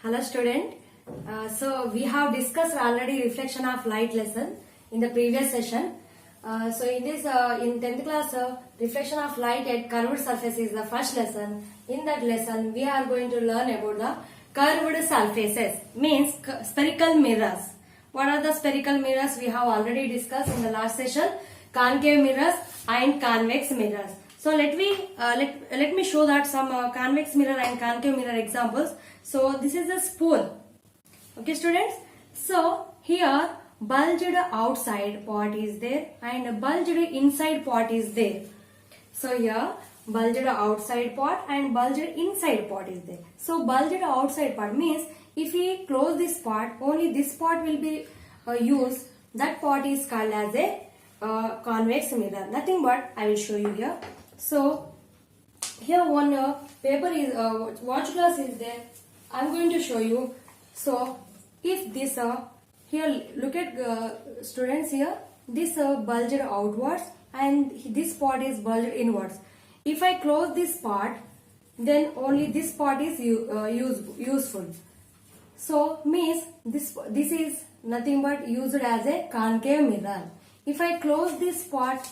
Hello student. So we have discussed already reflection of light lesson in the previous session. So in this in 10th class reflection of light at curved surface is the first lesson. In that lesson we are going to learn about the curved surfaces, means spherical mirrors. What are the spherical mirrors? We have already discussed in the last session. Concave mirrors and convex mirrors. So let me show that some convex mirror and concave mirror examples. So this is a spoon. Okay students. So here bulged outside part is there and bulged inside part is there. So here bulged outside part and bulged inside part is there. So bulged outside part means if we close this part, only this part will be used. That part is called as a convex mirror. Nothing but I will show you here. So here one paper is watch glass is there. I am going to show you. So if this here look at students here, this bulged outwards and this part is bulged inwards. If I close this part, then only this part is useful. So means this is nothing but used as a concave mirror. If I close this part,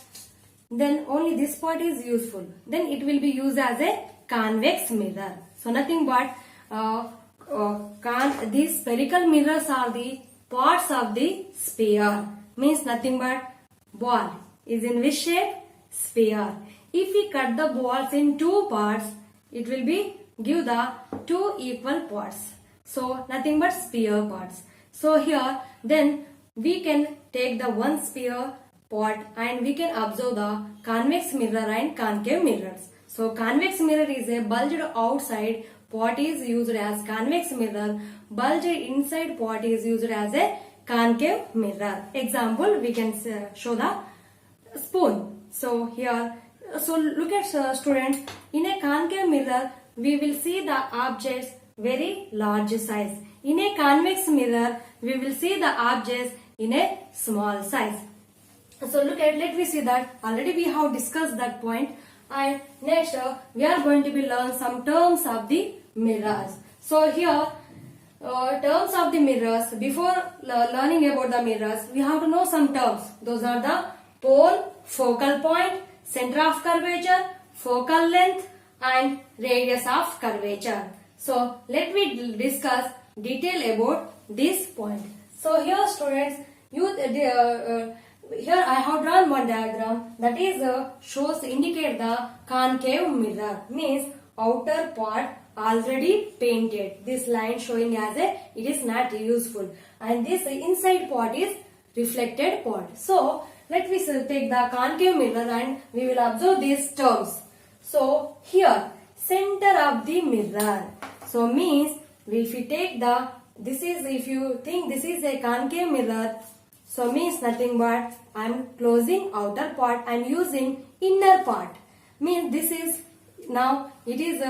then only this part is useful. Then it will be used as a convex mirror. So nothing but these spherical mirrors are the parts of the sphere. Means nothing but ball is in which shape? Sphere. If we cut the balls in two parts, it will be give the two equal parts. So nothing but sphere parts. So here then we can take the one sphere part and we can observe the convex mirror and concave mirrors. So convex mirror is a bulged outside part is used as convex mirror. Bulged inside part is used as a concave mirror. Example, we can show the spoon. So here, so look at students, in a concave mirror we will see the objects very large size. In a convex mirror we will see the objects in a small size. So look at, let me see that already we have discussed that point. And next we are going to be learn some terms of the mirrors. So here terms of the mirrors. Before learning about the mirrors, we have to know some terms. Those are the pole, focal point, center of curvature, focal length and radius of curvature. So let me discuss detail about this point. So here students, here I have drawn one diagram that is shows indicate the concave mirror, means outer part already painted. This line showing as a it is not useful, and this inside part is reflected part. So let me take the concave mirror and we will observe these terms. So here center of the mirror. So means if we take the this is, if you think this is a concave mirror, so means nothing but I am closing outer part, I am using inner part. Means this is now it is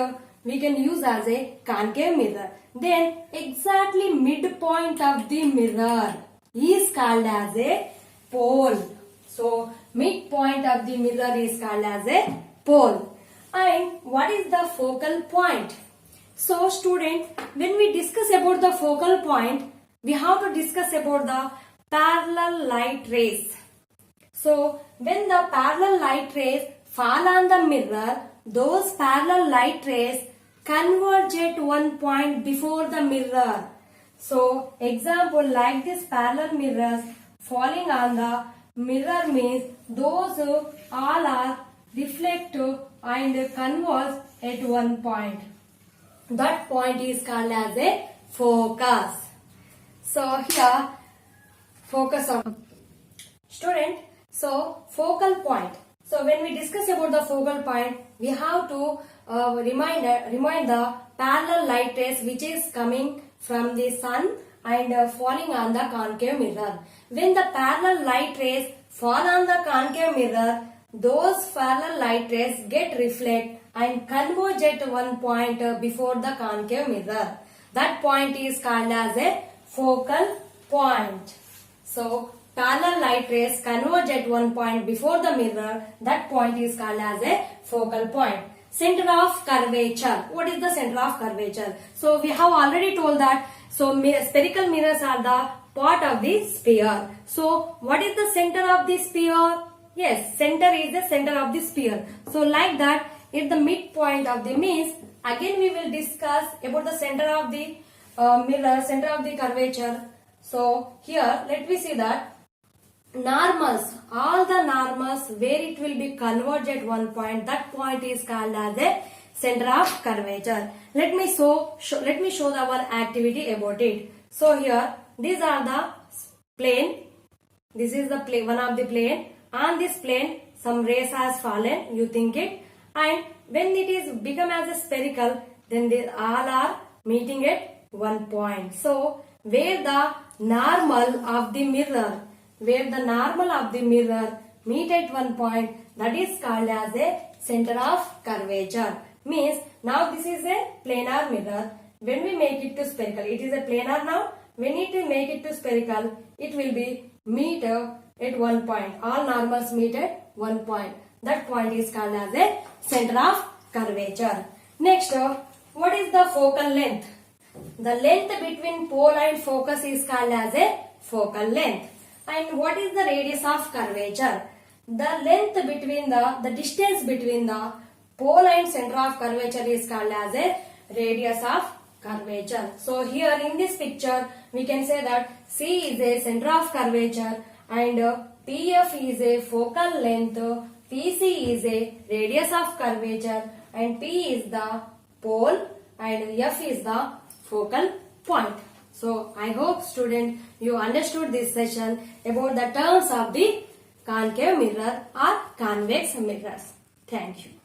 we can use as a concave mirror. Then exactly midpoint of the mirror is called as a pole. So midpoint of the mirror is called as a pole. And what is the focal point? So student, when we discuss about the focal point, we have to discuss about the parallel light rays. So when the parallel light rays fall on the mirror, those parallel light rays converge at one point before the mirror. So example, like this parallel mirrors falling on the mirror means those all are reflect and converge at one point. That point is called as a focus. So here focus on student. So focal point. So when we discuss about the focal point, we have to remind the parallel light rays which is coming from the sun and falling on the concave mirror. When the parallel light rays fall on the concave mirror, those parallel light rays get reflect and converge at one point before the concave mirror. That point is called as a focal point. So parallel light rays converge at one point before the mirror. That point is called as a focal point. center of curvature. What is the center of curvature? So we have already told that spherical mirrors are the part of the sphere. So what is the center of the sphere? Yes, center is the center of the sphere. So like that, if the midpoint of the means, again we will discuss about the center of the mirror, center of the curvature. So here let me see that normals, all the normals where it will be converged at one point, that point is called as a center of curvature. Let me show our activity about it. So here these are the plane. This is the plane, one of the plane. On this plane some rays has fallen, you think it, and when it is become as a spherical, then they all are meeting at one point. So where the normal of the mirror meet at one point, that is called as a center of curvature. Means now this is a planar mirror. When we make it to spherical, it is a planar now. When it will make it to spherical, it will be meet at one point. All normals meet at one point. That point is called as a center of curvature. Next, what is the focal length? The length between pole and focus is called as a focal length. And what is the radius of curvature? The length between the distance between the pole and center of curvature is called as a radius of curvature. So here in this picture we can say that C is a center of curvature and PF is a focal length, PC is a radius of curvature and P is the pole and F is the focal point. So I hope student you understood this session about the terms of the concave mirror or convex mirrors. Thank you.